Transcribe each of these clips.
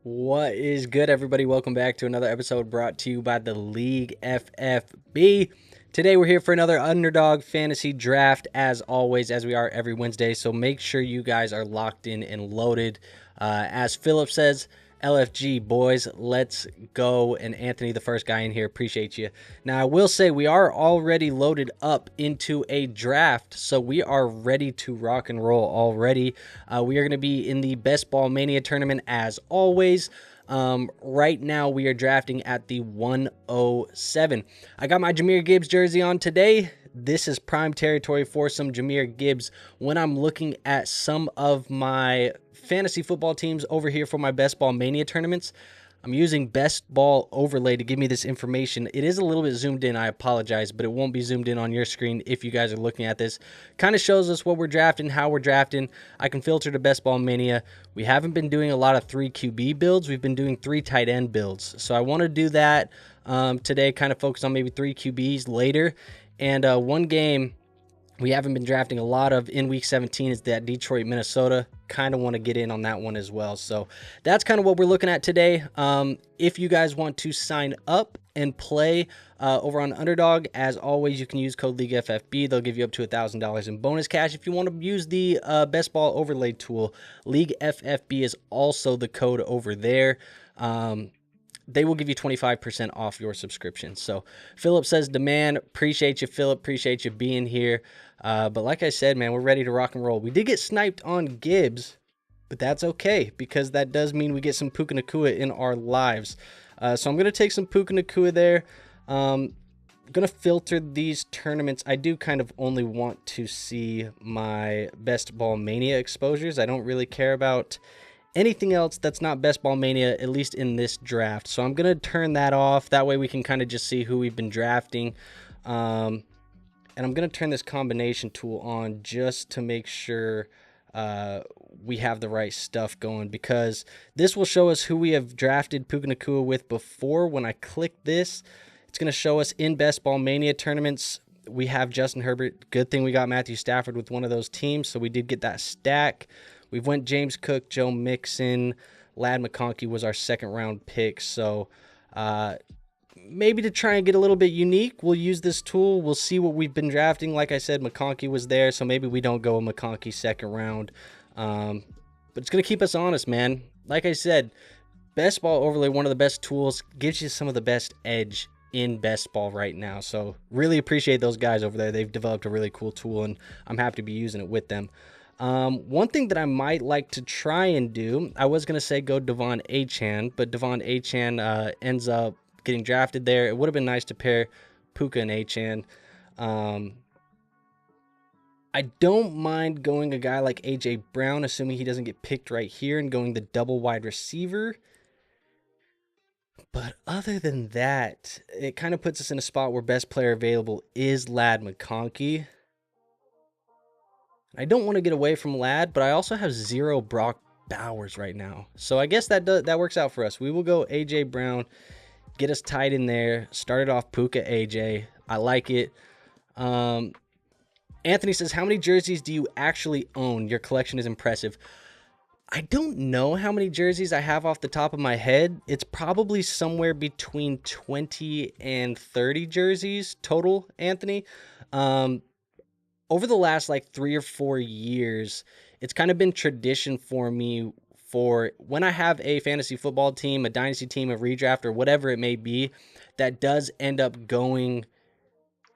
What is good, everybody? Welcome back to another episode brought to you by the League FFB. Today we're here for another underdog fantasy draft, as always, as we are every Wednesday. So make sure you guys are locked in and loaded. As Philip says, LFG boys, let's go. And Anthony, the first guy in here, appreciate you. Now I will say we are already loaded up into a draft, so we are ready to rock and roll already. We are going to be in the Best Ball Mania tournament as always. Right now we are drafting at the 107. I got my Jahmyr Gibbs jersey on today. This is prime territory for some Jahmyr Gibbs when I'm looking at some of my fantasy football teams over here for my Best Ball Mania tournaments. I'm using Best Ball Overlay to give me this information. It is a little bit zoomed in, I apologize, but it won't be zoomed in on your screen if you guys are looking at this. Kind of shows us what we're drafting, how we're drafting. I can filter to Best Ball Mania. We haven't been doing a lot of 3 QB builds. We've been doing 3 tight end builds. So I want to do that today, kind of focus on maybe 3 QBs later. And one game we haven't been drafting a lot of in week 17 is that Detroit, Minnesota. Kind of want to get in on that one as well. So that's kind of what we're looking at today. If you guys want to sign up and play over on Underdog, as always, you can use code LeagueFFB. They'll give you up to $1,000 in bonus cash. If you want to use the Best Ball Overlay tool, LeagueFFB is also the code over there. They will give you 25% off your subscription. So Philip says, demand. Appreciate you, Philip. Appreciate you being here. But like I said, man, we're ready to rock and roll. We did get sniped on Gibbs, but that's okay because that does mean we get some Puka Nacua in our lives. So I'm going to take some Puka Nacua there. I'm going to filter these tournaments. I do kind of only want to see my Best Ball Mania exposures. I don't really care about anything else that's not Best Ball Mania, at least in this draft. So I'm going to turn that off. That way we can kind of just see who we've been drafting. And I'm going to turn this combination tool on just to make sure we have the right stuff going, because this will show us who we have drafted Puka Nacua with before. When I click this, it's going to show us in Best Ball Mania tournaments. We have Justin Herbert. Good thing we got Matthew Stafford with one of those teams, so we did get that stack. We've went James Cook, Joe Mixon, Ladd McConkey was our second round pick. So maybe to try and get a little bit unique, we'll use this tool. We'll see what we've been drafting. Like I said, McConkey was there, so maybe we don't go a McConkey second round. But it's going to keep us honest, man. Like I said, Best Ball Overlay, one of the best tools, gives you some of the best edge in Best Ball right now. So really appreciate those guys over there. They've developed a really cool tool, and I'm happy to be using it with them. One thing that I might like to try and do, I was going to say go Devon Achane, but Devon Achane ends up getting drafted there. It would have been nice to pair Puka and Achane. I don't mind going a guy like A.J. Brown, assuming he doesn't get picked right here, and going the double wide receiver. But other than that, it kind of puts us in a spot where best player available is Ladd McConkey. I don't want to get away from Ladd, but I also have 0 Brock Bowers right now. So I guess that works out for us. We will go A.J. Brown, get us tight in there, started off Puka A.J. I like it. Anthony says, how many jerseys do you actually own? Your collection is impressive. I don't know how many jerseys I have off the top of my head. It's probably somewhere between 20 and 30 jerseys total, Anthony. Over the last like 3 or 4 years, it's kind of been tradition for me for when I have a fantasy football team, a dynasty team, a redraft, or whatever it may be, that does end up going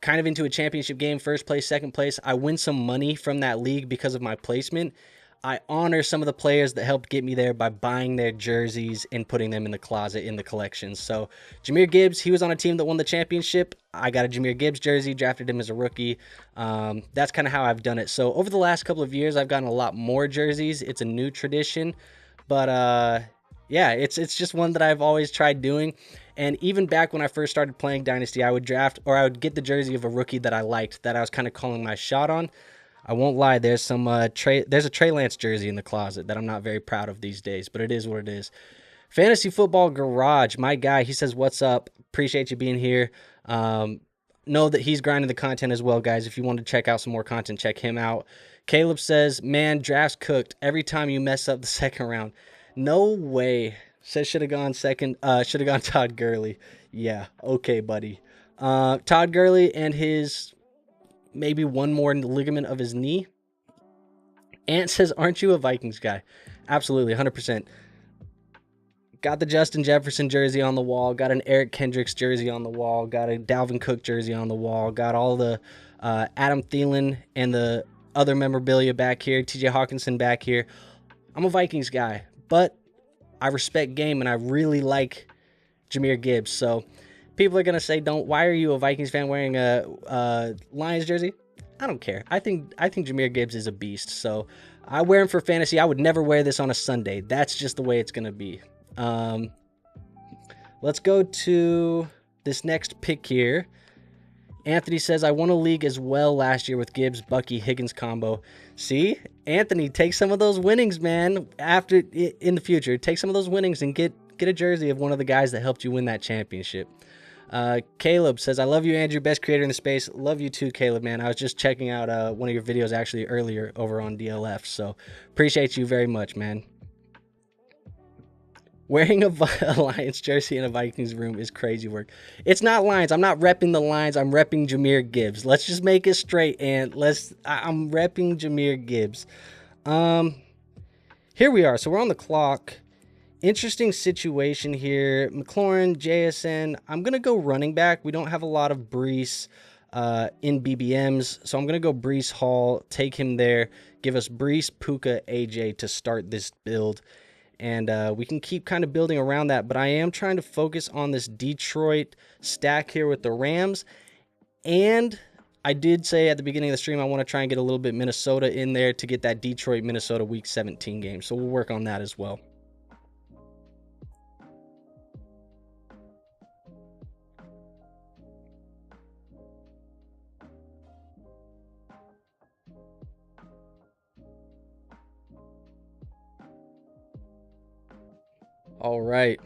kind of into a championship game, first place, second place. I win some money from that league because of my placement. I honor some of the players that helped get me there by buying their jerseys and putting them in the closet in the collections. So Jahmyr Gibbs, he was on a team that won the championship. I got a Jahmyr Gibbs jersey, drafted him as a rookie. That's kind of how I've done it. So over the last couple of years, I've gotten a lot more jerseys. It's a new tradition, but yeah, it's just one that I've always tried doing. And even back when I first started playing Dynasty, I would draft, or I would get the jersey of a rookie that I liked, that I was kind of calling my shot on. I won't lie, there's some there's a Trey Lance jersey in the closet that I'm not very proud of these days, but it is what it is. Fantasy Football Garage, my guy, he says, what's up? Appreciate you being here. Know that he's grinding the content as well, guys. If you want to check out some more content, check him out. Caleb says, man, draft's cooked every time you mess up the second round. No way. Says should have gone second. Should have gone Todd Gurley. Yeah, okay, buddy. Todd Gurley and his maybe one more ligament of his knee. Ant says, aren't you a Vikings guy? Absolutely, 100%. Got the Justin Jefferson jersey on the wall. Got an Eric Kendricks jersey on the wall. Got a Dalvin Cook jersey on the wall. Got all the Adam Thielen and the other memorabilia back here. TJ Hawkinson back here. I'm a Vikings guy, but I respect game and I really like Jahmyr Gibbs. So people are gonna say, why are you a Vikings fan wearing a Lions jersey? I don't care. I think Jahmyr Gibbs is a beast. So I wear him for fantasy. I would never wear this on a Sunday. That's just the way it's gonna be. Let's go to this next pick here. Anthony says, I won a league as well last year with Gibbs, Bucky, Higgins combo. See, Anthony, take some of those winnings, man. In the future, take some of those winnings and get a jersey of one of the guys that helped you win that championship. Caleb says, I love you, Andrew, best creator in the space. Love you too, Caleb, man. I was just checking out one of your videos actually earlier over on DLF, so appreciate you very much, man. Wearing a Lions jersey in a Vikings room is crazy work. It's not Lions. I'm not repping the Lions. I'm repping Jahmyr Gibbs. Let's just make it straight, and I'm repping Jahmyr Gibbs. Here we are. So we're on the clock. Interesting situation here. McLaurin, JSN. I'm going to go running back. We don't have a lot of Breece in BBMs, so I'm going to go Breece Hall, take him there, give us Breece, Puka, AJ to start this build. And we can keep kind of building around that. But I am trying to focus on this Detroit stack here with the Rams. And I did say at the beginning of the stream, I want to try and get a little bit Minnesota in there to get that Detroit-Minnesota Week 17 game. So we'll work on that as well. All right.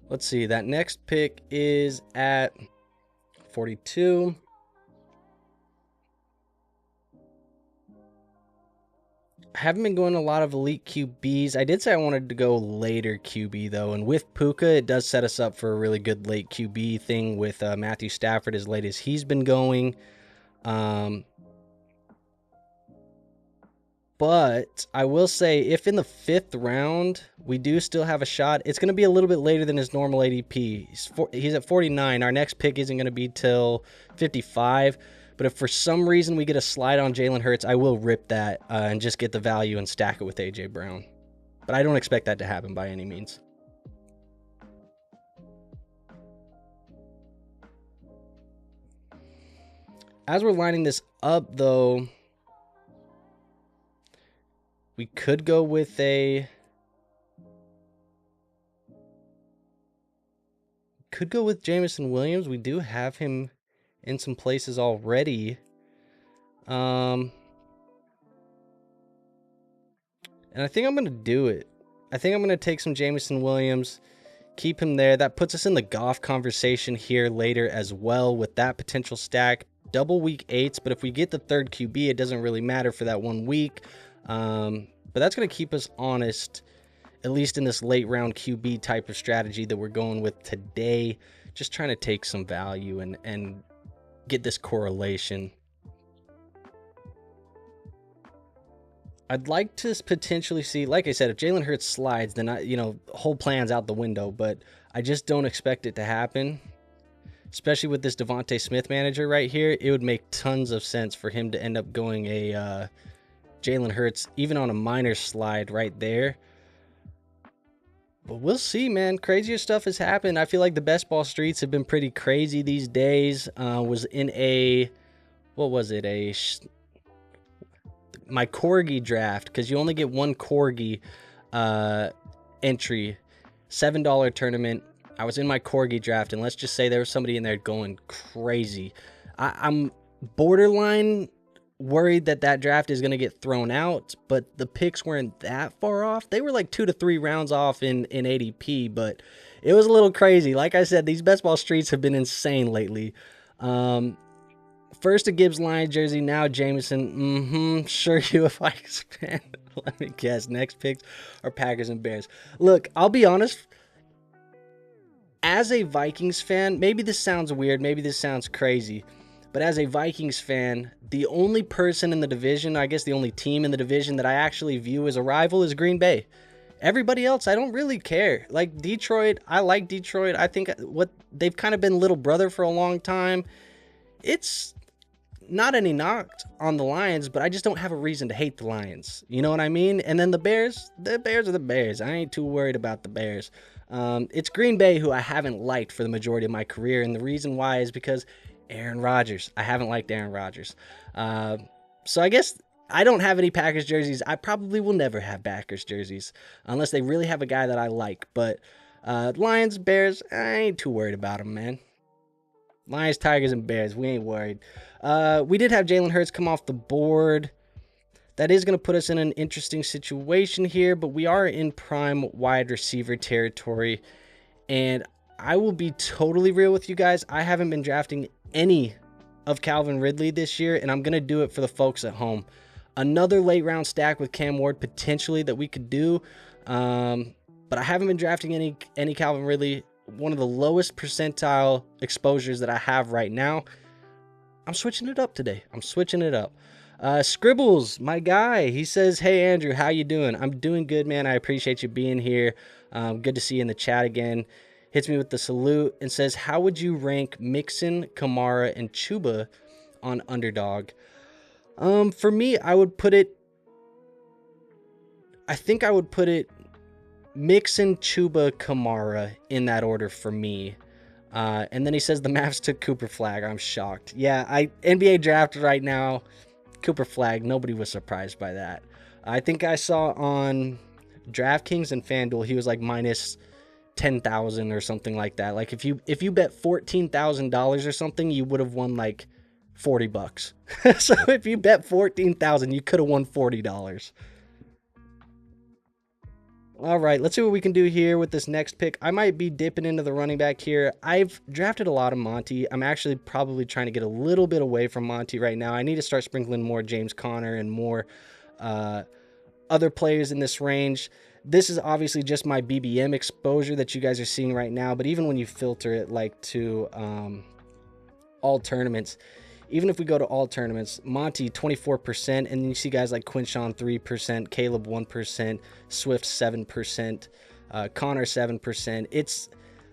Let's see. That next pick is at 42. I haven't been going a lot of elite QBs. I did say I wanted to go later QB, though. And with Puka, it does set us up for a really good late QB thing with Matthew Stafford as late as he's been going. But I will say, if in the 5th round, we do still have a shot, it's going to be a little bit later than his normal ADP. He's at 49. Our next pick isn't going to be till 55. But if for some reason we get a slide on Jalen Hurts, I will rip that and just get the value and stack it with A.J. Brown. But I don't expect that to happen by any means. As we're lining this up, though, we could go with Jameson Williams. We do have him in some places already. And I think I'm going to do it. I think I'm going to take some Jameson Williams, keep him there. That puts us in the Goff conversation here later as well with that potential stack. Double week 8s, but if we get the third QB, it doesn't really matter for that 1 week. But that's going to keep us honest, at least in this late round QB type of strategy that we're going with today. Just trying to take some value and get this correlation. I'd like to potentially see, like I said, if Jalen Hurts slides, then whole plan's out the window, but I just don't expect it to happen. Especially with this Devontae Smith manager right here, it would make tons of sense for him to end up going a Jalen Hurts, even on a minor slide right there. But we'll see, man. Crazier stuff has happened. I feel like the best ball streets have been pretty crazy these days. Was in my Corgi draft, because you only get one Corgi entry, $7 tournament. I was in my Corgi draft, and let's just say there was somebody in there going crazy. I'm borderline worried that draft is going to get thrown out, but the picks weren't that far off. They were like 2 to 3 rounds off in ADP, but it was a little crazy. Like I said, these best ball streets have been insane lately. First a Gibbs Lions jersey, now Jameson. Sure, you a Vikings fan. Let me guess. Next picks are Packers and Bears. Look, I'll be honest. As a Vikings fan, maybe this sounds weird, maybe this sounds crazy, but as a Vikings fan, the only person in the division, I guess the only team in the division that I actually view as a rival is Green Bay. Everybody else, I don't really care. Like Detroit, I like Detroit. I think they've kind of been little brother for a long time. It's not any knock on the Lions, but I just don't have a reason to hate the Lions. You know what I mean? And then the Bears are the Bears. I ain't too worried about the Bears. It's Green Bay who I haven't liked for the majority of my career, and the reason why is because Aaron Rodgers. I haven't liked Aaron Rodgers. So I guess I don't have any Packers jerseys. I probably will never have Packers jerseys unless they really have a guy that I like. But Lions, Bears, I ain't too worried about them, man. Lions, Tigers, and Bears, we ain't worried. We did have Jalen Hurts come off the board. That is going to put us in an interesting situation here, but we are in prime wide receiver territory. And I will be totally real with you guys. I haven't been drafting any of Calvin Ridley this year, and I'm going to do it for the folks at home. Another late round stack with Cam Ward potentially that we could do. But I haven't been drafting any Calvin Ridley. One of the lowest percentile exposures that I have right now. I'm switching it up today. I'm switching it up. Scribbles, my guy, he says, "Hey Andrew, how you doing?" I'm doing good, man. I appreciate you being here. Good to see you in the chat again. Hits me with the salute and says, "How would you rank Mixon, Kamara, and Chuba on underdog?" For me, I think I would put it Mixon, Chuba, Kamara in that order for me. And then he says the Mavs took Cooper Flag. I'm shocked. Yeah, NBA draft right now, Cooper Flag, nobody was surprised by that. I think I saw on DraftKings and FanDuel, he was like minus 10,000 or something like that. Like if you bet $14,000 or something, you would have won like $40. So if you bet 14,000, you could have won $40. All right, let's see what we can do here with this next pick. I might be dipping into the running back here. I've drafted a lot of Monty. I'm actually probably trying to get a little bit away from Monty right now. I need to start sprinkling more James Conner and more other players in this range. This is obviously just my BBM exposure that you guys are seeing right now, but even when you filter it like to all tournaments, even if we go to all tournaments, Monty 24%, and then you see guys like Quinshawn 3%, Caleb 1%, Swift 7%, Connor 7%.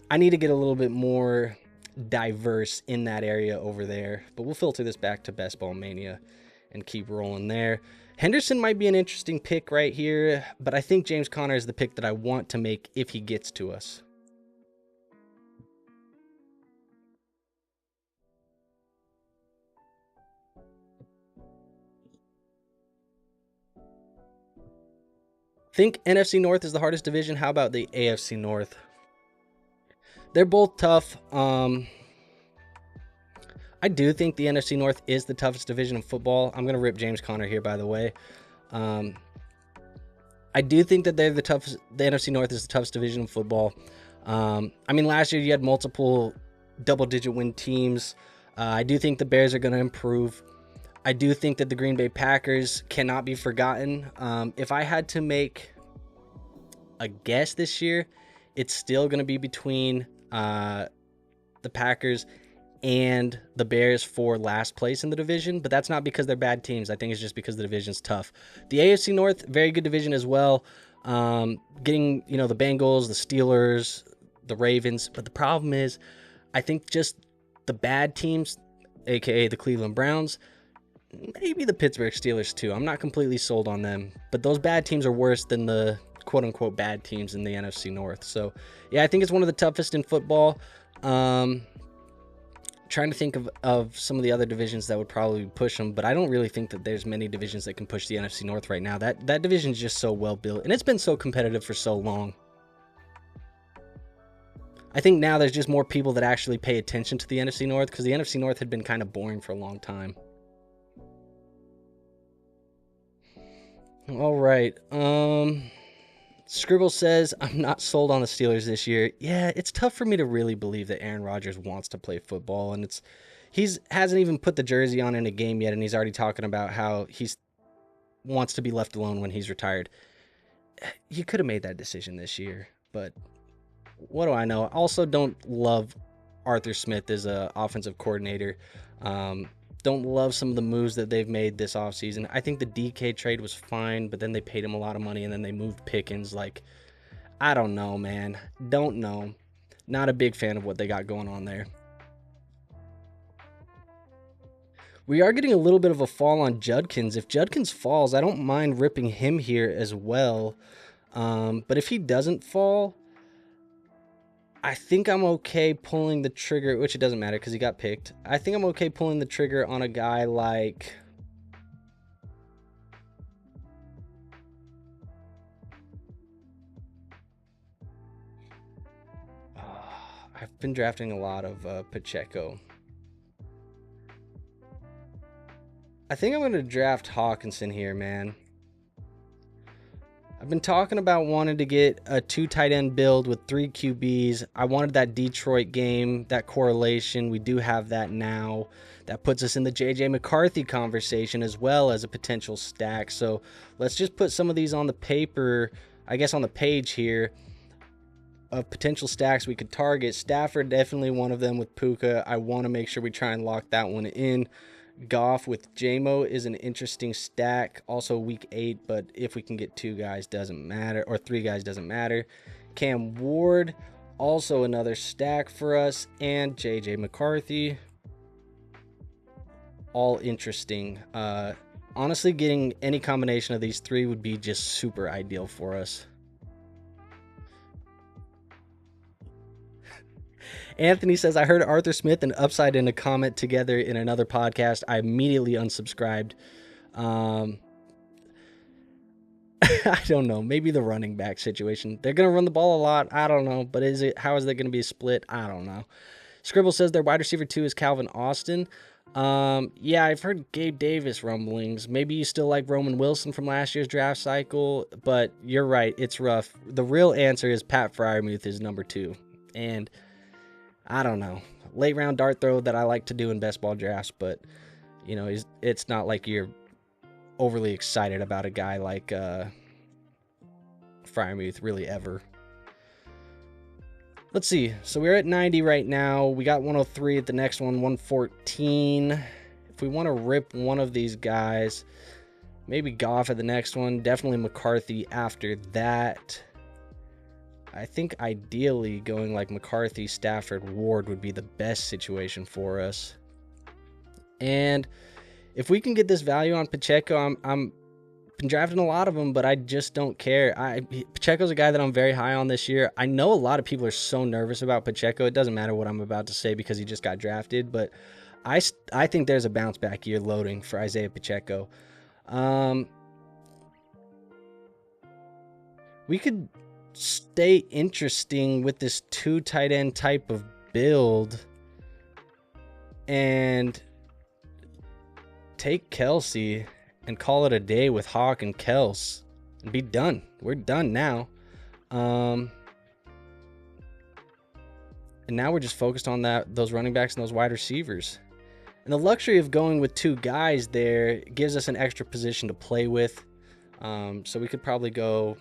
I need to get a little bit more diverse in that area over there. But we'll filter this back to Best Ball Mania and keep rolling there. Henderson might be an interesting pick right here, but I think James Conner is the pick that I want to make if he gets to us. Think NFC North is the hardest division. How about the AFC North? They're both tough. I do think the NFC North is the toughest division of football. I'm going to rip James Conner here, by the way. I do think that they're the toughest. The NFC North is the toughest division of football. I mean, last year you had multiple double-digit win teams. I do think the Bears are going to improve. I do think that the Green Bay Packers cannot be forgotten. If I had to make a guess this year, it's still going to be between the Packers and the Bears for last place in the division, but that's not because they're bad teams. I think it's just because the division's tough. The AFC North, very good division as well. Getting, the Bengals, the Steelers, the Ravens, but the problem is, I think just the bad teams, aka the Cleveland Browns, maybe the Pittsburgh Steelers too. I'm not completely sold on them, but those bad teams are worse than the quote-unquote bad teams in the NFC North. So, yeah, I think it's one of the toughest in football. Trying to think of some of the other divisions that would probably push them, but I don't really think that there's many divisions that can push the NFC North right now. That division is just so well built, and it's been so competitive for so long. I think now there's just more people that actually pay attention to the NFC North, because the NFC North had been kind of boring for a long time. All right. Scribble says, I'm not sold on the Steelers this year. Yeah, it's tough for me to really believe that Aaron Rodgers wants to play football, and hasn't even put the jersey on in a game yet, and he's already talking about how he wants to be left alone when he's retired. You could have made that decision this year, but what do I know? I also don't love Arthur Smith as an offensive coordinator. Don't love some of the moves that they've made this offseason. I think the DK trade was fine, but then they paid him a lot of money, and then they moved Pickens. I don't know, man. Don't know. Not a big fan of what they got going on there. We are getting a little bit of a fall on Judkins. If Judkins falls, I don't mind ripping him here as well. But if he doesn't fall, I think I'm okay pulling the trigger, which it doesn't matter because he got picked. I think I'm okay pulling the trigger on a guy like... I've been drafting a lot of Pacheco. I think I'm going to draft Hawkinson here, man. I've been talking about wanting to get a 2 tight end build with 3 QBs. I wanted that Detroit game, that correlation. We do have that now. That puts us in the JJ McCarthy conversation as well as a potential stack. So let's just put some of these on the paper, I guess on the page here, of potential stacks we could target. Stafford, definitely one of them with Puka. I want to make sure we try and lock that one in. Goff with JMO is an interesting stack. Also week 8, but if we can get 2 guys, doesn't matter, or 3 guys, doesn't matter. Cam Ward, also another stack for us, and JJ McCarthy. All interesting. Honestly, getting any combination of these 3 would be just super ideal for us. Anthony says, I heard Arthur Smith and Upside in a comment together in another podcast. I immediately unsubscribed. I don't know. Maybe the running back situation. They're going to run the ball a lot. I don't know. But how is there going to be a split? I don't know. Scribble says their wide receiver 2 is Calvin Austin. Yeah, I've heard Gabe Davis rumblings. Maybe you still like Roman Wilson from last year's draft cycle. But you're right. It's rough. The real answer is Pat Freiermuth is number 2. And... I don't know. Late round dart throw that I like to do in best ball drafts, but it's not like you're overly excited about a guy like Freiermuth really ever. Let's see. So we're at 90 right now. We got 103 at the next one, 114. If we want to rip one of these guys, maybe Goff at the next one, definitely McCarthy after that. I think ideally going like McCarthy, Stafford, Ward would be the best situation for us. And if we can get this value on Pacheco, I'm been drafting a lot of them, but I just don't care. Pacheco's a guy that I'm very high on this year. I know a lot of people are so nervous about Pacheco. It doesn't matter what I'm about to say because he just got drafted, but I think there's a bounce back year loading for Isaiah Pacheco. We could stay interesting with this 2 tight end type of build and take Kelsey and call it a day with Hawk and Kels and be done. We're done now. And now we're just focused on those running backs and those wide receivers. And the luxury of going with 2 guys there gives us an extra position to play with. So we could probably go,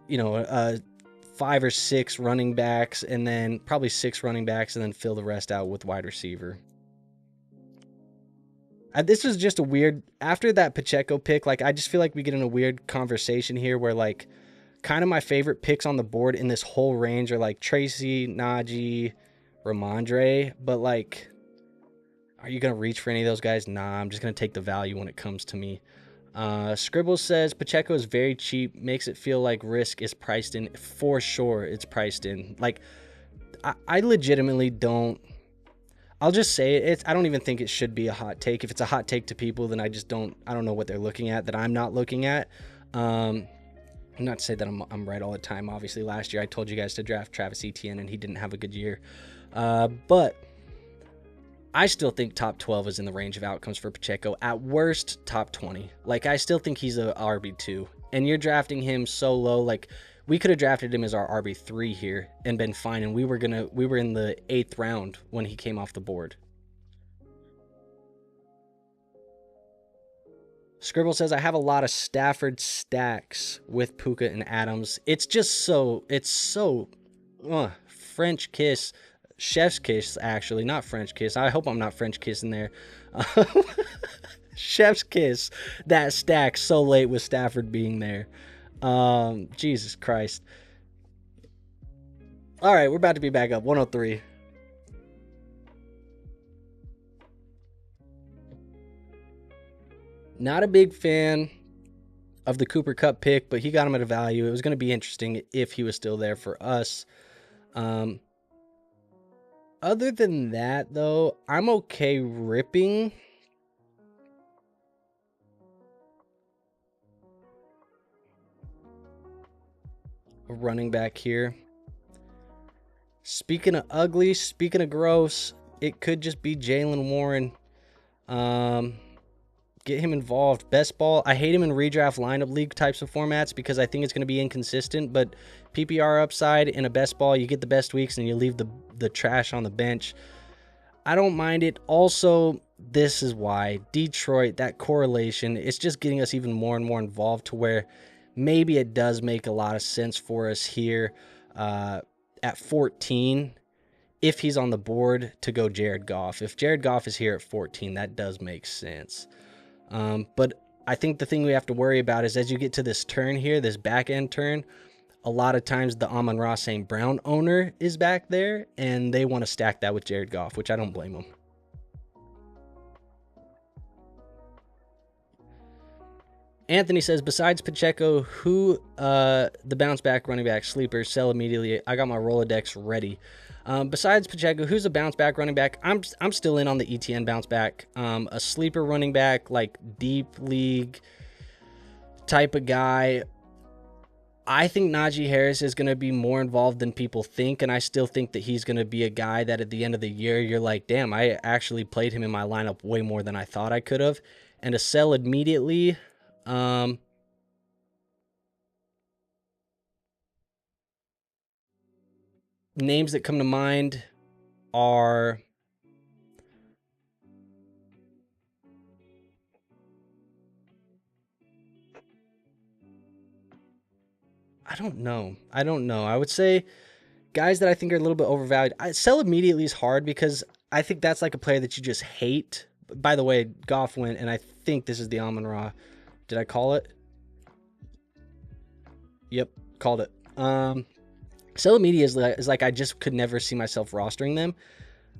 5 or 6 running backs, and then probably 6 running backs, and then fill the rest out with wide receiver. This is just a weird, after that Pacheco pick, like I just feel like we get in a weird conversation here where like kind of my favorite picks on the board in this whole range are like Tracy, Najee, Ramondre, but like, are you going to reach for any of those guys? Nah, I'm just going to take the value when it comes to me. Scribble says Pacheco is very cheap, makes it feel like risk is priced in. For sure it's priced in. Like I legitimately don't, I'll just say it. I don't even think it should be a hot take. If it's a hot take to people, then I don't know what they're looking at that I'm not looking at. Not to say that I'm right all the time. Obviously, last year I told you guys to draft Travis Etienne, and he didn't have a good year. But I still think top 12 is in the range of outcomes for Pacheco. At worst, top 20. Like, I still think he's a RB2. And you're drafting him so low. Like, we could have drafted him as our RB3 here and been fine. And we were in the 8th round when he came off the board. Scribble says, I have a lot of Stafford stacks with Puka and Adams. It's just so French kiss. Chef's kiss, actually, not French kiss. I hope I'm not French kissing there. Chef's kiss, that stack so late with Stafford being there. Jesus Christ. All right, we're about to be back up. 103. Not a big fan of the Cooper Kupp pick, but he got him at a value. It was going to be interesting if he was still there for us. Other than that, though, I'm okay ripping. A running back here. Speaking of ugly, speaking of gross, it could just be Jaylen Warren. Get him involved. Best ball. I hate him in redraft lineup league types of formats because I think it's going to be inconsistent, but PPR upside in a best ball, you get the best weeks and you leave the trash on the bench. I don't mind it. Also, this is why Detroit, that correlation, it's just getting us even more and more involved to where maybe it does make a lot of sense for us here at 14 if he's on the board to go Jared Goff. If Jared Goff is here at 14, that does make sense. But I think the thing we have to worry about is as you get to this turn here, this back end turn, a lot of times the Amon-Ra St. Brown owner is back there and they want to stack that with Jared Goff, which I don't blame them. Anthony says, besides Pacheco, who the bounce back running back sleeper sell immediately? I got my Rolodex ready. Besides Pacheco, who's a bounce back running back? I'm still in on the ETN bounce back. A sleeper running back, like deep league type of guy. I think Najee Harris is going to be more involved than people think, and I still think that he's going to be a guy that at the end of the year, you're like, damn, I actually played him in my lineup way more than I thought I could have. And to sell immediately, names that come to mind are I don't know. I would say guys that I think are a little bit overvalued. Sell immediately is hard because I think that's like a player that you just hate. By the way, Goff went, and I think this is the Amon-Ra. Did I call it? Yep, called it. Sell media is like I just could never see myself rostering them,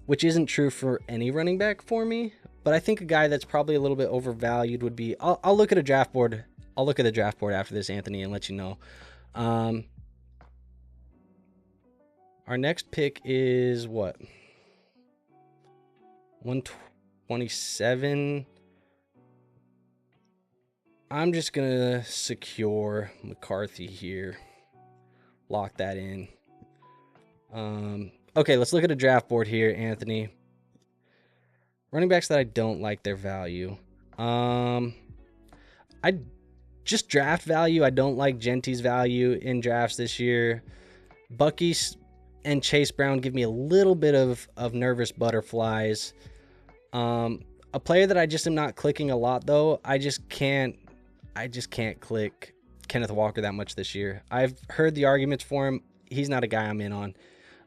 which isn't true for any running back for me. But I think a guy that's probably a little bit overvalued would be. I'll look at a draft board. I'll look at the draft board after this, Anthony, and let you know. Our next pick is what? 127. I'm just gonna secure McCarthy here. Lock that in. Okay, let's look at a draft board here, Anthony. Running backs that I don't like their value. I just draft value. I don't like Genty's value in drafts this year. Bucky and Chase Brown give me a little bit of nervous butterflies. A player that I just am not clicking a lot though. I just can't click Kenneth Walker that much this year. I've heard the arguments for him. He's not a guy I'm in on.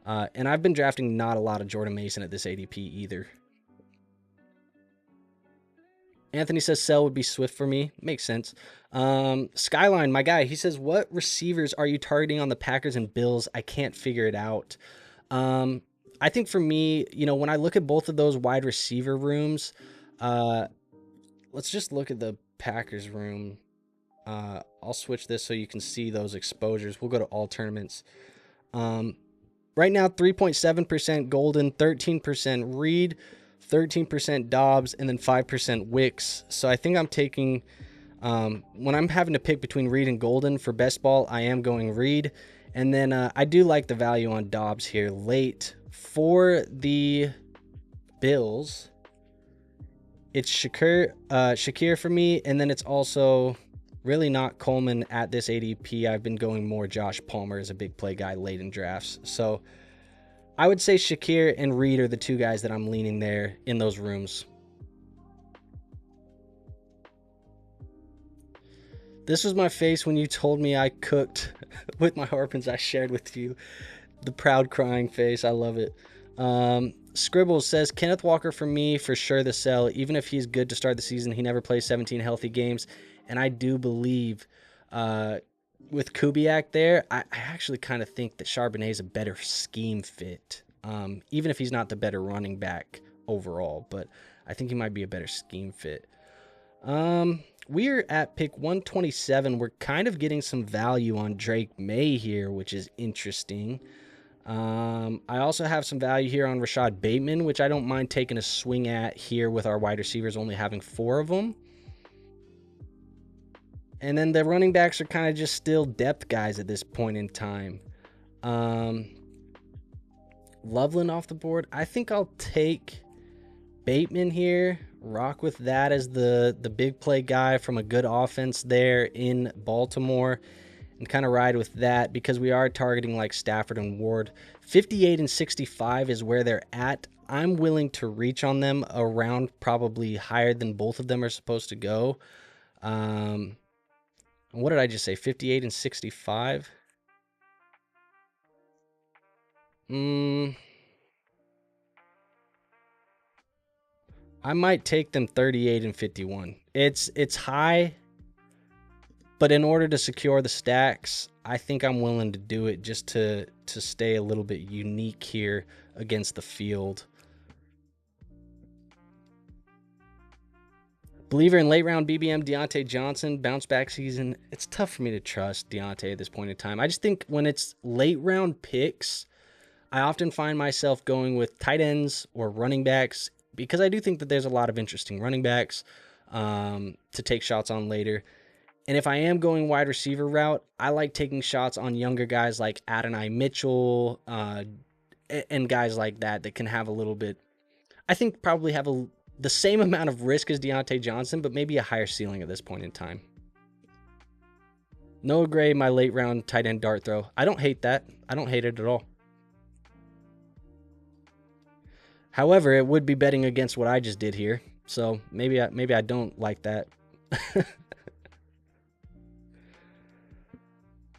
And I've been drafting not a lot of Jordan Mason at this ADP either. Anthony says sell would be Swift for me. Makes sense. Skyline, my guy, he says, what receivers are you targeting on the Packers and Bills? I can't figure it out. I think for me, when I look at both of those wide receiver rooms, let's just look at the Packers room. I'll switch this so you can see those exposures. We'll go to all tournaments. Right now, 3.7% Golden, 13% Reed, 13% Dobbs, and then 5% Wicks. So I think I'm taking, when I'm having to pick between Reed and Golden for best ball, I am going Reed. And then I do like the value on Dobbs here late. For the Bills, it's Shakir for me, and then it's also really not Coleman at this ADP. I've been going more Josh Palmer as a big play guy late in drafts. So I would say Shakir and Reed are the two guys that I'm leaning there in those rooms. This was my face when you told me I cooked with my Harpins I shared with you. The proud crying face. I love it. Scribbles says, Kenneth Walker for me, for sure the sell. Even if he's good to start the season, he never plays 17 healthy games. And I do believe with Kubiak there, I actually kind of think that Charbonnet is a better scheme fit, even if he's not the better running back overall. But I think he might be a better scheme fit. We're at pick 127. We're kind of getting some value on Drake May here, which is interesting. I also have some value here on Rashad Bateman, which I don't mind taking a swing at here with our wide receivers only having 4 of them. And then the running backs are kind of just still depth guys at this point in time. Loveland off the board. I think I'll take Bateman here. Rock with that as the big play guy from a good offense there in Baltimore. And kind of ride with that because we are targeting like Stafford and Ward. 58 and 65 is where they're at. I'm willing to reach on them around probably higher than both of them are supposed to go. What did I just say? 58 and 65? I might take them 38 and 51. It's high, but in order to secure the stacks, I think I'm willing to do it just to stay a little bit unique here against the field. Believer in late round BBM, Deontay Johnson, bounce back season. It's tough for me to trust Deontay at this point in time. I just think when it's late round picks, I often find myself going with tight ends or running backs because I do think that there's a lot of interesting running backs to take shots on later. And if I am going wide receiver route, I like taking shots on younger guys like Adonai Mitchell and guys like that can have a little bit, I think probably have the same amount of risk as Deontay Johnson, but maybe a higher ceiling at this point in time. Noah Gray, my late round tight end dart throw. I don't hate that. I don't hate it at all. However, it would be betting against what I just did here. So maybe I don't like that.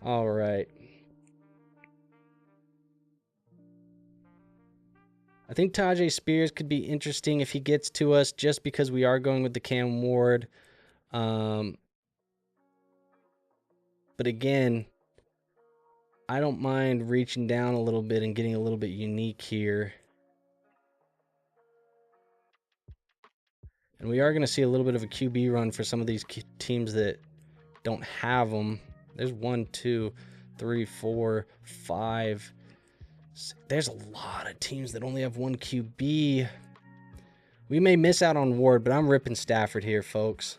All right. I think Tajay Spears could be interesting if he gets to us just because we are going with the Cam Ward. But again, I don't mind reaching down a little bit and getting a little bit unique here. And we are going to see a little bit of a QB run for some of these teams that don't have them. There's 1, 2, 3, 4, 5. There's a lot of teams that only have one QB. We may miss out on Ward, but I'm ripping Stafford here, folks.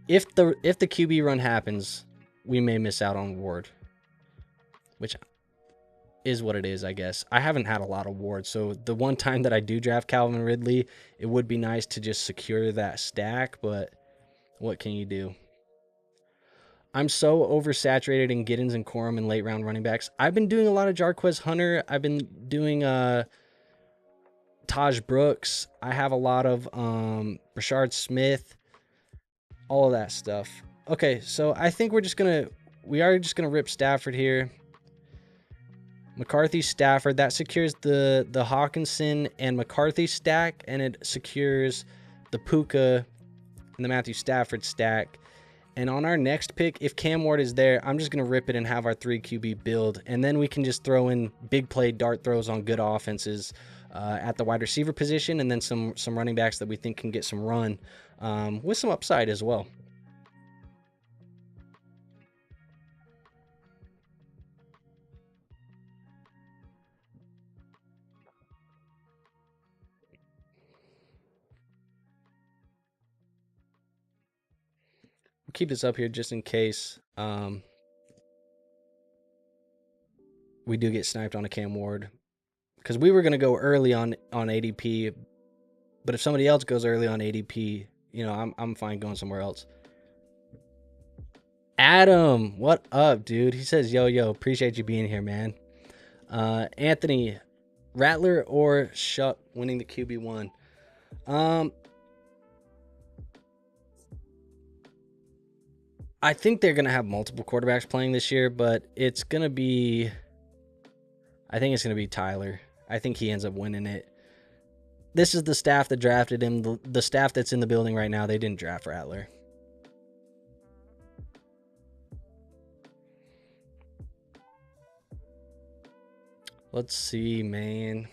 If the QB run happens, we may miss out on Ward, which is what it is, I guess. I haven't had a lot of Ward, so the one time that I do draft Calvin Ridley, it would be nice to just secure that stack, but what can you do? I'm so oversaturated in Giddens and Corum and late round running backs. I've been doing a lot of Jarquez Hunter. I've been doing Taj Brooks. I have a lot of Rashard Smith, all of that stuff. Okay, so I think we are just gonna rip Stafford here. McCarthy, Stafford, that secures the Hawkinson and McCarthy stack, and it secures the Puka and the Matthew Stafford stack. And on our next pick, if Cam Ward is there, I'm just going to rip it and have our 3 QB build. And then we can just throw in big play dart throws on good offenses at the wide receiver position, and then some running backs that we think can get some run with some upside as well. We'll keep this up here just in case we do get sniped on a Cam Ward, because we were going to go early on ADP, but if somebody else goes early on ADP, you know, I'm fine going somewhere else. Adam, what up, dude? He says, yo, appreciate you being here, man. Anthony, Rattler or Shuck winning the QB1? I think they're going to have multiple quarterbacks playing this year, but it's going to be... I think it's going to be Tyler. I think he ends up winning it. This is the staff that drafted him. The staff that's in the building right now, they didn't draft Rattler. Let's see, man.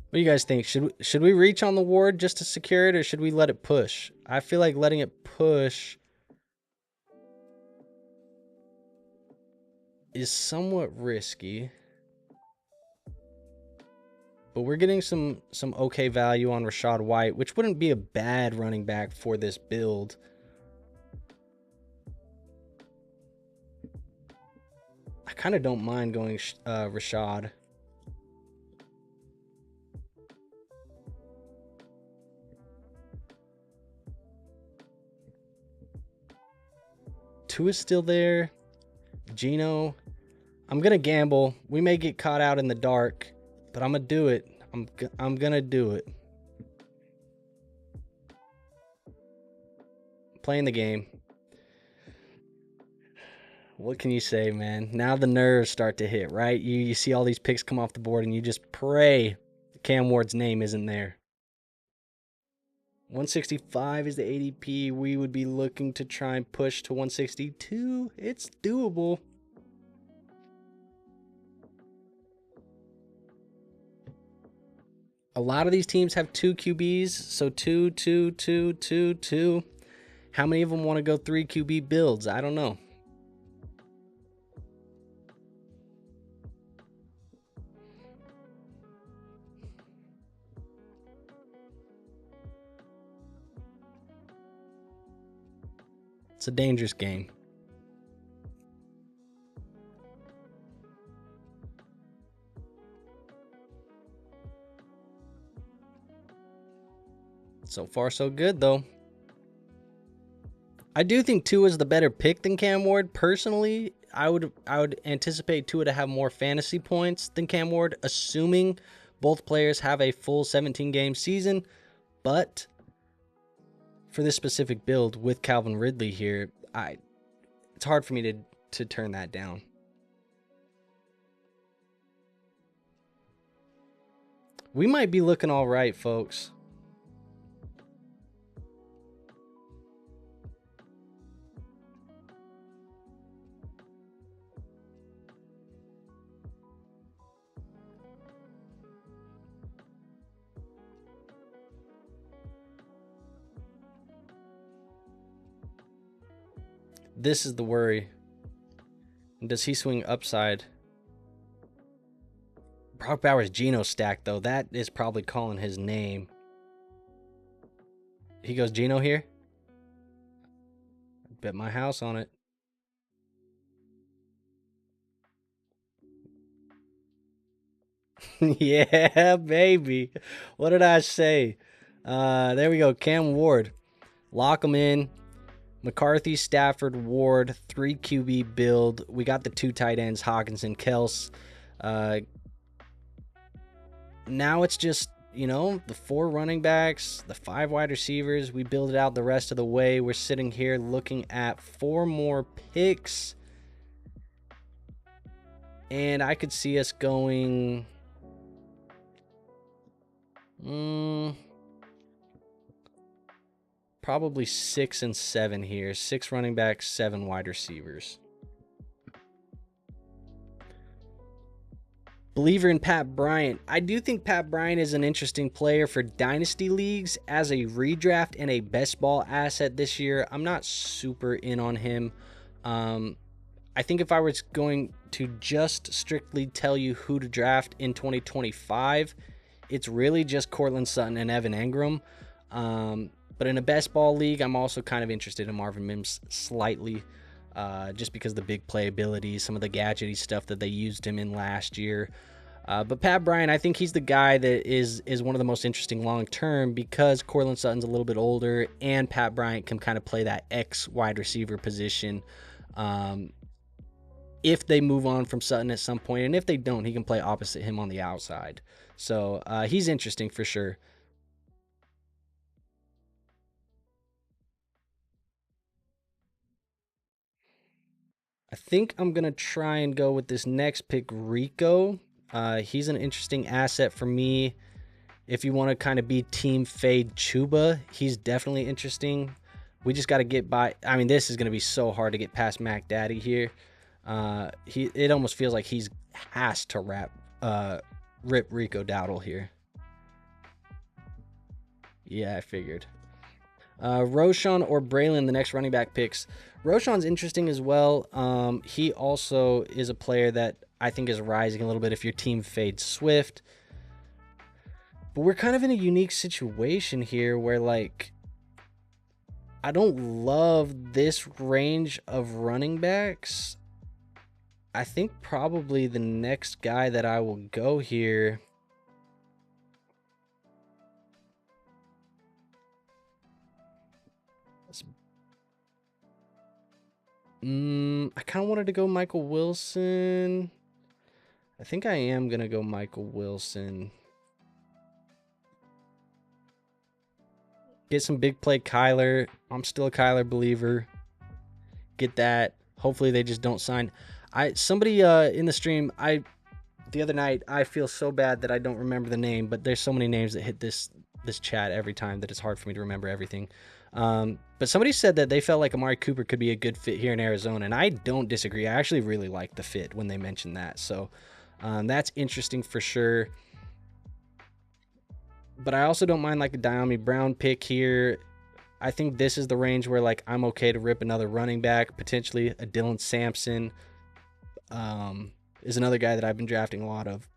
What do you guys think? Should we reach on the Ward just to secure it, or should we let it push? I feel like letting it push is somewhat risky. But we're getting some okay value on Rachaad White, which wouldn't be a bad running back for this build. I kind of don't mind going Rachaad. Tua's still there. Gino. I'm going to gamble. We may get caught out in the dark, but I'm going to do it. I'm going to do it. Playing the game. What can you say, man? Now the nerves start to hit, right? You see all these picks come off the board, and you just pray Cam Ward's name isn't there. 165 is the ADP. We would be looking to try and push to 162. It's doable. A lot of these teams have 2 QBs, so 2, 2, 2, 2, 2. How many of them want to go 3 QB builds? I don't know. It's a dangerous game. So far, so good, though. I do think Tua is the better pick than Cam Ward. Personally, I would anticipate Tua to have more fantasy points than Cam Ward, assuming both players have a full 17-game season. But for this specific build with Calvin Ridley here, it's hard for me to turn that down. We might be looking all right, folks. This is the worry. Does he swing upside? Brock Bowers Geno stack, though. That is probably calling his name. He goes Geno here. Bet my house on it. Yeah, baby. What did I say? There we go. Cam Ward. Lock him in. McCarthy, Stafford, Ward, 3 QB build. We got the 2 tight ends, Hawkinson, Kels. Now it's just, you know, the 4 running backs, the 5 wide receivers. We build it out the rest of the way. We're sitting here looking at 4 more picks. And I could see us going... probably 6 and 7 here. 6 running backs, 7 wide receivers. Believer in Pat Bryant. I do think Pat Bryant is an interesting player for dynasty leagues as a redraft and a best ball asset this year. I'm not super in on him. I think if I was going to just strictly tell you who to draft in 2025, it's really just Cortland Sutton and Evan Engram. But in a best ball league, I'm also kind of interested in Marvin Mims slightly, just because of the big playability, some of the gadgety stuff that they used him in last year. But Pat Bryant, I think he's the guy that is one of the most interesting long term because Cortland Sutton's a little bit older and Pat Bryant can kind of play that X wide receiver position. If they move on from Sutton at some point, and if they don't, he can play opposite him on the outside. So he's interesting for sure. I think I'm going to try and go with this next pick, Rico. He's an interesting asset for me. If you want to kind of be team fade Chuba, he's definitely interesting. We just got to get by. I mean, this is going to be so hard to get past Mac Daddy here. It almost feels like he's has to rip Rico Dowdle here. Yeah, I figured. Roshan or Braylon, the next running back picks. Roshan's interesting as well. He also is a player that I think is rising a little bit if your team fades Swift. But we're kind of in a unique situation here where, like, I don't love this range of running backs. I think probably the next guy that I will go here... I kind of wanted to go Michael Wilson. I think I am going to go Michael Wilson. Get some big play Kyler. I'm still a Kyler believer. Get that. Hopefully they just don't sign. Somebody in the stream, the other night, I feel so bad that I don't remember the name, but there's so many names that hit this chat every time that it's hard for me to remember everything. But somebody said that they felt like Amari Cooper could be a good fit here in Arizona, and I don't disagree. I actually really like the fit when they mentioned that. So that's interesting for sure. But I also don't mind like a Diami Brown pick here. I think this is the range where like I'm okay to rip another running back, potentially a Dylan Sampson. Is another guy that I've been drafting a lot of.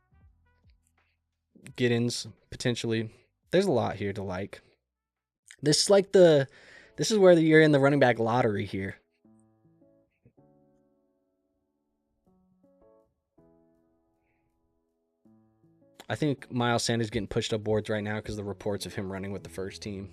Giddens, potentially. There's a lot here to like. This is where you're in the running back lottery here. I think Miles Sanders getting pushed up boards right now because of the reports of him running with the first team.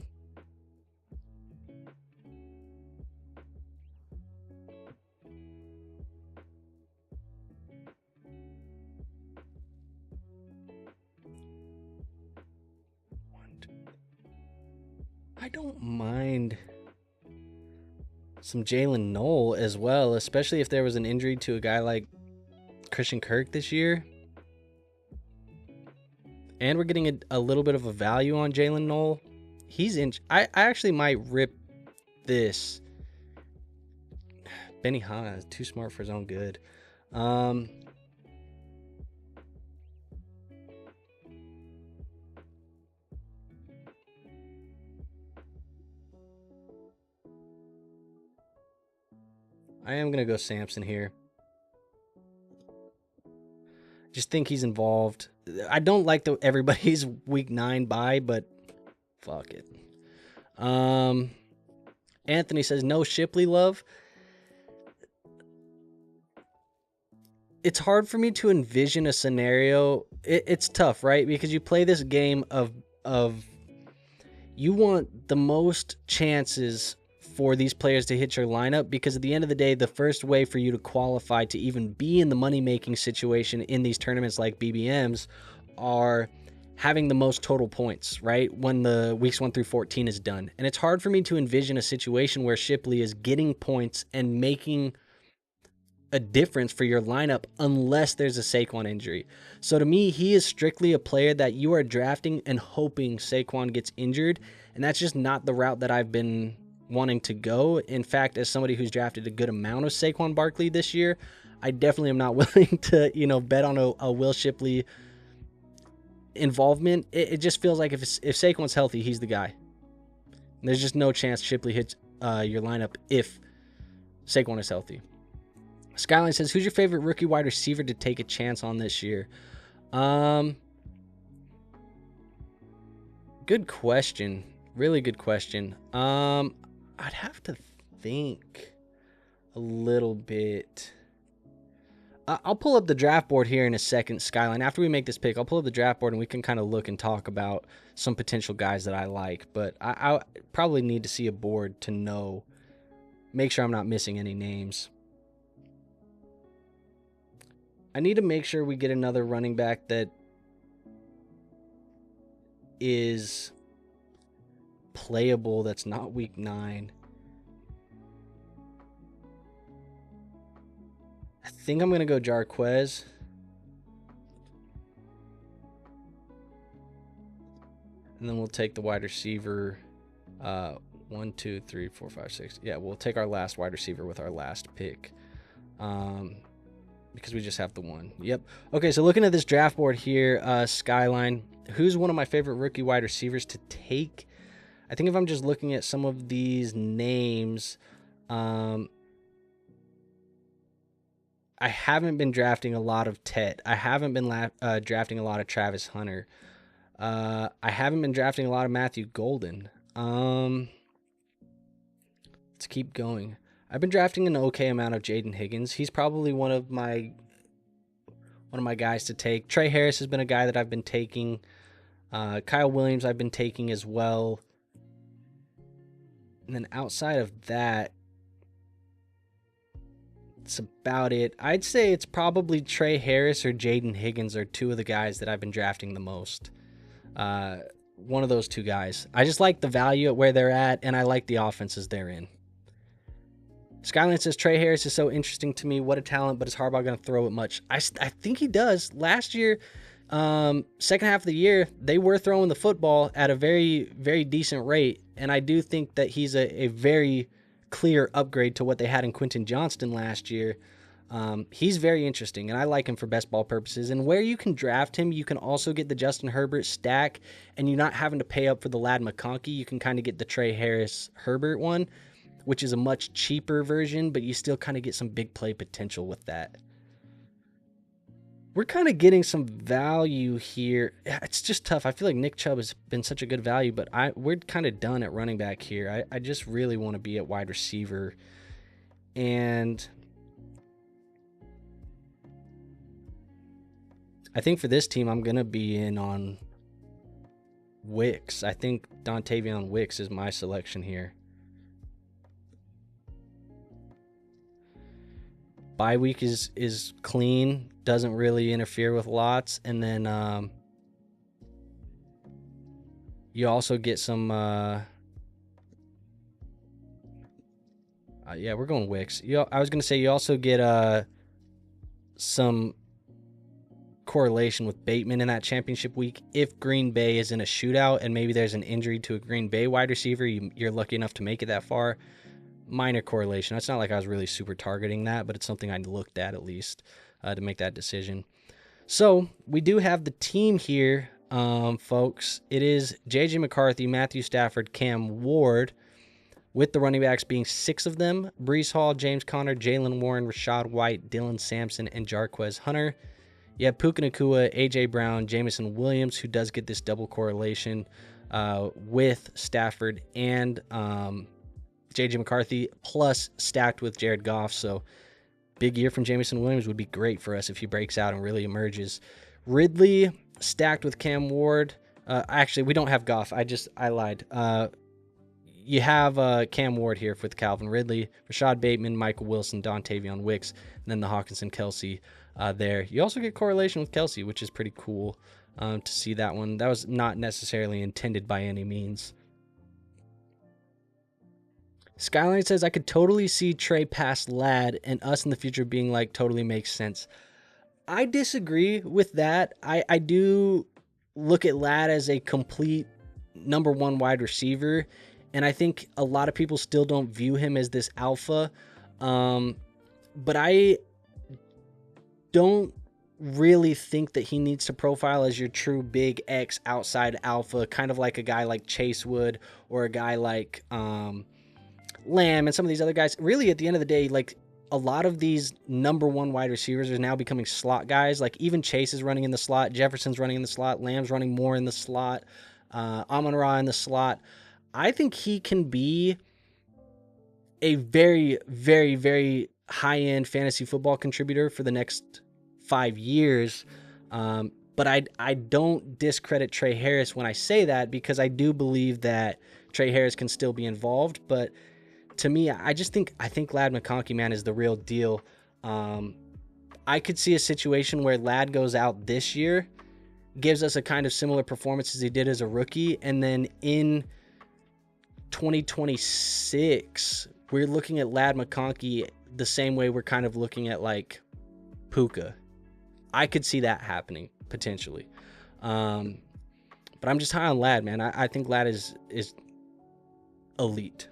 I don't mind some Jalen Noel as well, especially if there was an injury to a guy like Christian Kirk this year. And we're getting a little bit of a value on Jalen Noel. He's in. I actually might rip this. Benny Hanna is too smart for his own good. I am going to go Samson here. Just think he's involved. I don't like the everybody's week 9 bye, but fuck it. Anthony says no Shipley love. It's hard for me to envision a scenario. It's tough, right? Because you play this game of you want the most chances for these players to hit your lineup, because at the end of the day, the first way for you to qualify to even be in the money-making situation in these tournaments like BBMs are having the most total points, right? When the weeks 1 through 14 is done. And it's hard for me to envision a situation where Shipley is getting points and making a difference for your lineup unless there's a Saquon injury. So to me, he is strictly a player that you are drafting and hoping Saquon gets injured, and that's just not the route that I've been wanting to go. In fact, as somebody who's drafted a good amount of Saquon Barkley this year, I definitely am not willing to, bet on a Will Shipley involvement. It just feels like if Saquon's healthy, he's the guy. And there's just no chance Shipley hits your lineup if Saquon is healthy. Skyline says, who's your favorite rookie wide receiver to take a chance on this year? Good question. Really good question. I'd have to think a little bit. I'll pull up the draft board here in a second, Skyline. After we make this pick, I'll pull up the draft board and we can kind of look and talk about some potential guys that I like. But I probably need to see a board to make sure I'm not missing any names. I need to make sure we get another running back that is playable that's not week 9. I think I'm going to go Jarquez. And then we'll take the wide receiver. 1, 2, 3, 4, 5, 6. Yeah, we'll take our last wide receiver with our last pick. Because we just have the one. Yep. Okay, so looking at this draft board here, Skyline, who's one of my favorite rookie wide receivers to take? I think if I'm just looking at some of these names, I haven't been drafting a lot of Tet. I haven't been drafting a lot of Travis Hunter. I haven't been drafting a lot of Matthew Golden. Let's keep going. I've been drafting an okay amount of Jaden Higgins. He's probably one of my guys to take. Trey Harris has been a guy that I've been taking. Kyle Williams I've been taking as well. And then outside of that, it's about it. I'd say it's probably Trey Harris or Jaden Higgins are two of the guys that I've been drafting the most. One of those two guys. I just like the value at where they're at, and I like the offenses they're in. Skyline says, Trey Harris is so interesting to me. What a talent, but is Harbaugh going to throw it much? I think he does. Last year, second half of the year, they were throwing the football at a very, very decent rate, and I do think that he's a very clear upgrade to what they had in Quentin Johnston last year. He's very interesting, and I like him for best ball purposes. And where you can draft him, you can also get the Justin Herbert stack, and you're not having to pay up for the Ladd McConkey. You can kind of get the Trey Harris Herbert one, which is a much cheaper version, but you still kind of get some big play potential with that. We're kind of getting some value here. It's just tough. I feel like Nick Chubb has been such a good value, but we're kind of done at running back here. I just really want to be at wide receiver. And I think for this team, I'm going to be in on Wicks. I think Dontavion Wicks is my selection here. Bye week is clean, doesn't really interfere with lots, and then you also get some. Yeah, we're going Wicks. I was gonna say you also get some correlation with Bateman in that championship week. If Green Bay is in a shootout and maybe there's an injury to a Green Bay wide receiver, you're lucky enough to make it that far. Minor correlation. It's not like I was really super targeting that, but it's something I looked at least to make that decision. So we do have the team here, folks. It is J.J. McCarthy, Matthew Stafford, Cam Ward, with the running backs being 6 of them: Breece Hall, James Conner, Jalen Warren, Rashad White, Dylan Sampson, and Jarquez Hunter. You have Puka Nacua, A.J. Brown, Jamison Williams, who does get this double correlation with Stafford and J.J. McCarthy, plus stacked with Jared Goff. So big year from Jamison Williams would be great for us if he breaks out and really emerges. Ridley stacked with Cam Ward. Actually, we don't have Goff. I lied. You have Cam Ward here with Calvin Ridley, Rashad Bateman, Michael Wilson, Dontavion Wicks, and then the Hawkinson Kelsey there. You also get correlation with Kelsey, which is pretty cool to see that one. That was not necessarily intended by any means. Skyline says, I could totally see Trey past Ladd and us in the future being like, totally makes sense. I disagree with that. I do look at Ladd as a complete number 1 wide receiver, and I think a lot of people still don't view him as this alpha. But I don't really think that he needs to profile as your true big X outside alpha, kind of like a guy like Chase would, or a guy like Lamb and some of these other guys. Really, at the end of the day, like, a lot of these number 1 wide receivers are now becoming slot guys. Like, even Chase is running in the slot, Jefferson's running in the slot, Lamb's running more in the slot, Amon-Ra in the slot. I think he can be a very, very, very high-end fantasy football contributor for the next 5 years. But I don't discredit Trey Harris when I say that, because I do believe that Trey Harris can still be involved. But to me, I think Ladd McConkey, man, is the real deal. I could see a situation where Ladd goes out this year, gives us a kind of similar performance as he did as a rookie, and then in 2026, we're looking at Ladd McConkey the same way we're kind of looking at like Puka. I could see that happening potentially. But I'm just high on Ladd, man. I think Ladd is elite.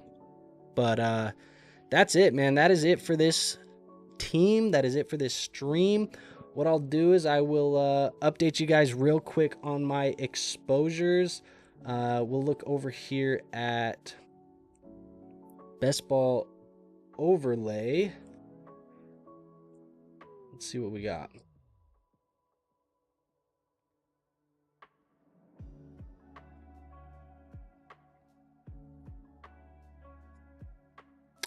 But that's it, man. That is it for this team. That is it for this stream. What I'll do is I will update you guys real quick on my exposures. We'll look over here at Best Ball Overlay. Let's see what we got.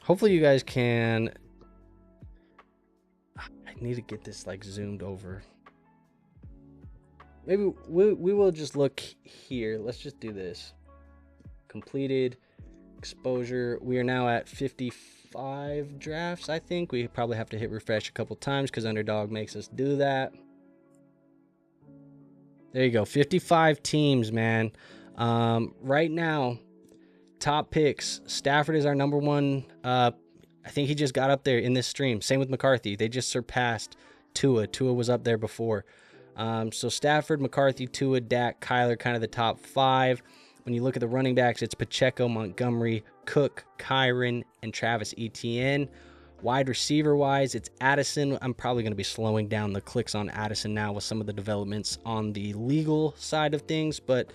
Hopefully you guys can. I need to get this like zoomed over. Maybe we will just look here. Let's just do this. Completed exposure. We are now at 55 drafts, I think. We probably have to hit refresh a couple times because Underdog makes us do that. There you go. 55 teams, man. Right now, top picks. Stafford is our number 1. I think he just got up there in this stream. Same with McCarthy. They just surpassed Tua. Tua was up there before. So Stafford, McCarthy, Tua, Dak, Kyler, kind of the top 5. When you look at the running backs, it's Pacheco, Montgomery, Cook, Kyron, and Travis Etienne. Wide receiver-wise, it's Addison. I'm probably going to be slowing down the clicks on Addison now with some of the developments on the legal side of things, but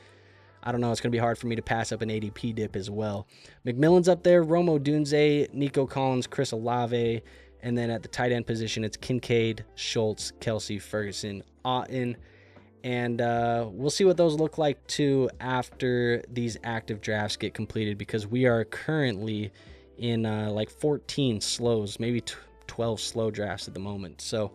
I don't know. It's going to be hard for me to pass up an ADP dip as well. McMillan's up there, Romo Dunze, Nico Collins, Chris Olave, and then at the tight end position, it's Kincaid, Schultz, Kelsey, Ferguson, Otten, and we'll see what those look like too after these active drafts get completed, because we are currently in like 14 slows, maybe 12 slow drafts at the moment. So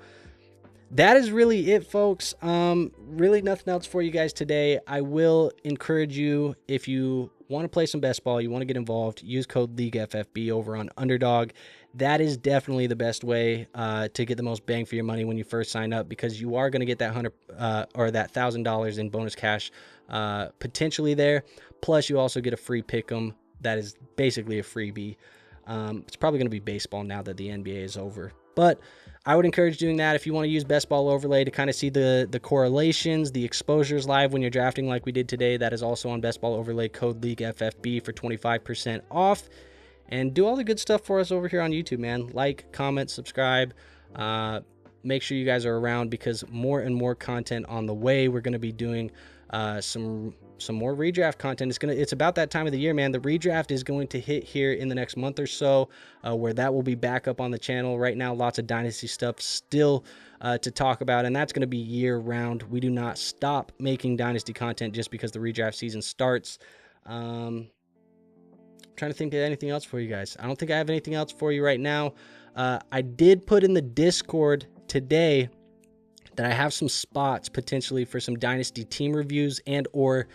that is really it, folks. Really nothing else for you guys today. I will encourage you, if you want to play some best ball, you want to get involved, use code LEAGUEFFB over on Underdog. That is definitely the best way to get the most bang for your money when you first sign up, because you are going to get that that $1,000 in bonus cash potentially there. Plus, you also get a free pick'em that is basically a freebie. It's probably going to be baseball now that the NBA is over, but I would encourage doing that if you want to use Best Ball Overlay to kind of see the correlations, the exposures live when you're drafting like we did today. That is also on Best Ball Overlay, code LEAGUEFFB for 25% off. And do all the good stuff for us over here on YouTube, man. Like, comment, subscribe. Make sure you guys are around, because more and more content on the way. We're going to be doing some some more redraft content. It's about that time of the year, man. The redraft is going to hit here in the next month or so, where that will be back up on the channel. Right now, lots of dynasty stuff still to talk about, and that's going to be year round. We do not stop making dynasty content just because the redraft season starts. I'm trying to think of anything else for you guys. I don't think I have anything else for you right now. I did put in the Discord today that I have some spots potentially for some dynasty team reviews and or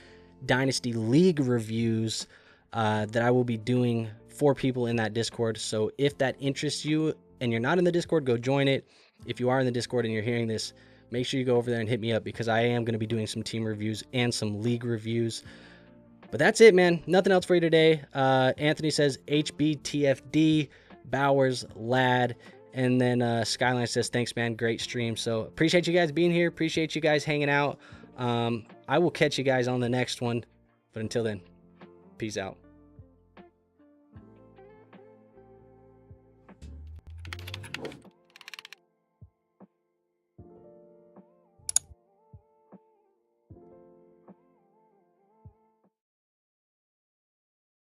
dynasty league reviews that I will be doing for people in that Discord. So if that interests you and you're not in the Discord, go join it. If you are in the Discord and you're hearing this, make sure you go over there and hit me up, because I am going to be doing some team reviews and some league reviews. But that's it, man. Nothing else for you today. Anthony says HBTFD, Bowers, Lad. And then Skyline says, thanks, man. Great stream. So appreciate you guys being here. Appreciate you guys hanging out. I will catch you guys on the next one. But until then, peace out.